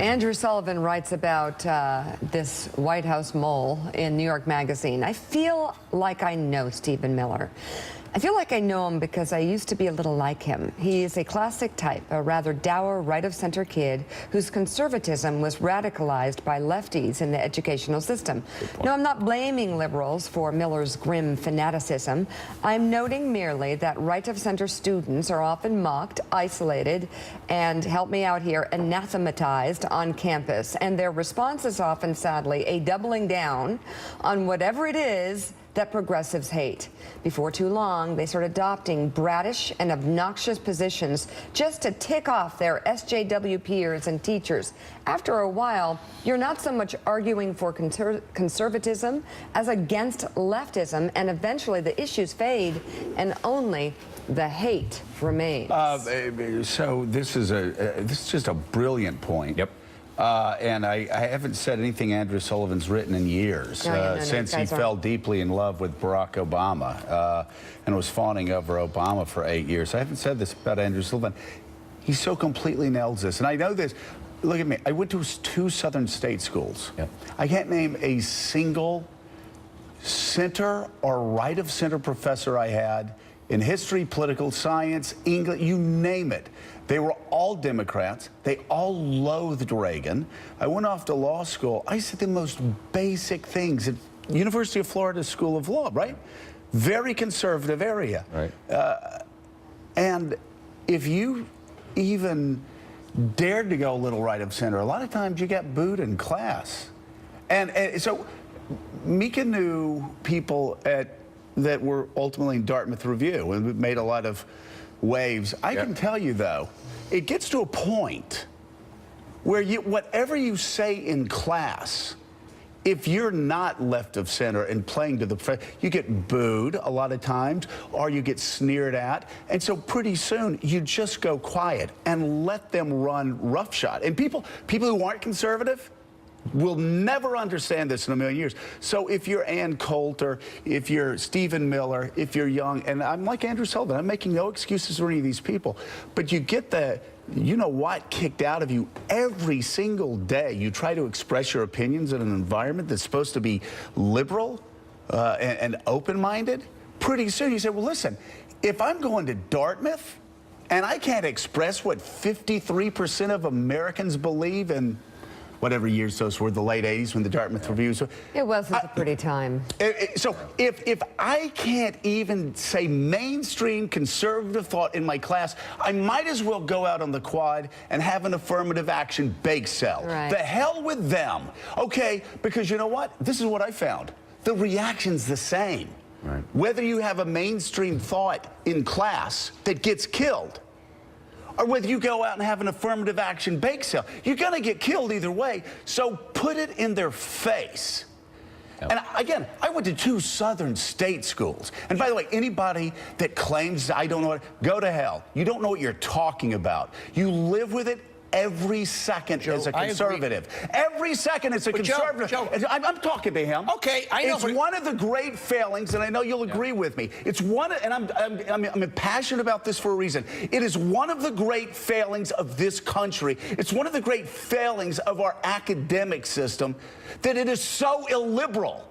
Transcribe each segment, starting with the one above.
Andrew Sullivan writes about this White House mole in New York Magazine. I feel like I know Stephen Miller. I feel like I know him because I used to be a little like him. He is a classic type, a rather dour, right-of-center kid whose conservatism was radicalized by lefties in the educational system. No, I'm not blaming liberals for Miller's grim fanaticism. I'm noting merely that right-of-center students are often mocked, isolated, and, help me out here, anathematized on campus. And their response is often, sadly, a doubling down on whatever it is that progressives hate. Before too long, they start adopting bratish and obnoxious positions just to tick off their SJW peers and teachers. After a while, you're not so much arguing for conservatism as against leftism, and eventually the issues fade and only the hate remains. So this is just a brilliant point. Yep. And I haven't said anything Andrew Sullivan's written in years, since he fell deeply in love with Barack Obama and was fawning over Obama for 8 years. I haven't said this about Andrew Sullivan. He so completely nails this. And I know this. Look at me. I went to 2 Southern state schools. Yep. I can't name a single center or right-of-center professor I had in history, political science, English, you name it. They were all Democrats. They all loathed Reagan. I went off to law school. I said the most basic things at University of Florida School of Law, right? Very conservative area. Right. And if you even dared to go a little right of center, a lot of times you get booed in class. And so Mika knew people that were ultimately in Dartmouth Review and made a lot of waves. I can tell you, though, it gets to a point where whatever you say in class, if you're not left of center and playing to the you get booed a lot of times, or you get sneered at, and so pretty soon you just go quiet and let them run roughshod. And people who aren't conservative will never understand this in a million years. So if you're Ann Coulter, if you're Stephen Miller, if you're young, and I'm like Andrew Sullivan, I'm making no excuses for any of these people, but you get the you-know-what kicked out of you every single day. You try to express your opinions in an environment that's supposed to be liberal and open-minded. Pretty soon you say, well, listen, if I'm going to Dartmouth and I can't express what 53% of Americans believe in whatever years those were, the late 80s when the Dartmouth Reviews. It was a pretty time. So if I can't even say mainstream conservative thought in my class, I might as well go out on the quad and have an affirmative action bake sale. Right. The hell with them. Okay, because you know what? This is what I found. The reaction's the same. Right. Whether you have a mainstream thought in class that gets killed, or whether you go out and have an affirmative action bake sale, you're going to get killed either way. So put it in their face. Yep. And again, I went to 2 Southern state schools. And by the way, anybody that claims I don't know what, go to hell. You don't know what you're talking about. You live with it every second as a conservative. Every second as a conservative. Joe. I'm talking to him. Okay, I know. It's one of the great failings, and I know you'll agree with me. It's one, and I'm passionate about this for a reason. It is one of the great failings of this country. It's one of the great failings of our academic system that it is so illiberal.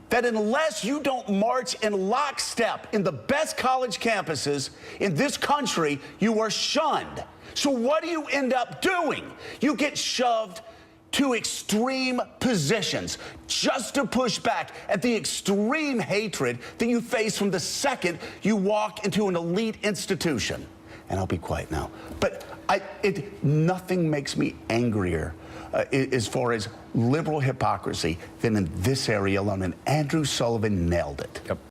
That unless you don't march in lockstep in the best college campuses in this country, you are shunned. So what do you end up doing? You get shoved to extreme positions just to push back at the extreme hatred that you face from the second you walk into an elite institution. And I'll be quiet now. But nothing makes me angrier as far as liberal hypocrisy than in this area alone. And Andrew Sullivan nailed it. Yep.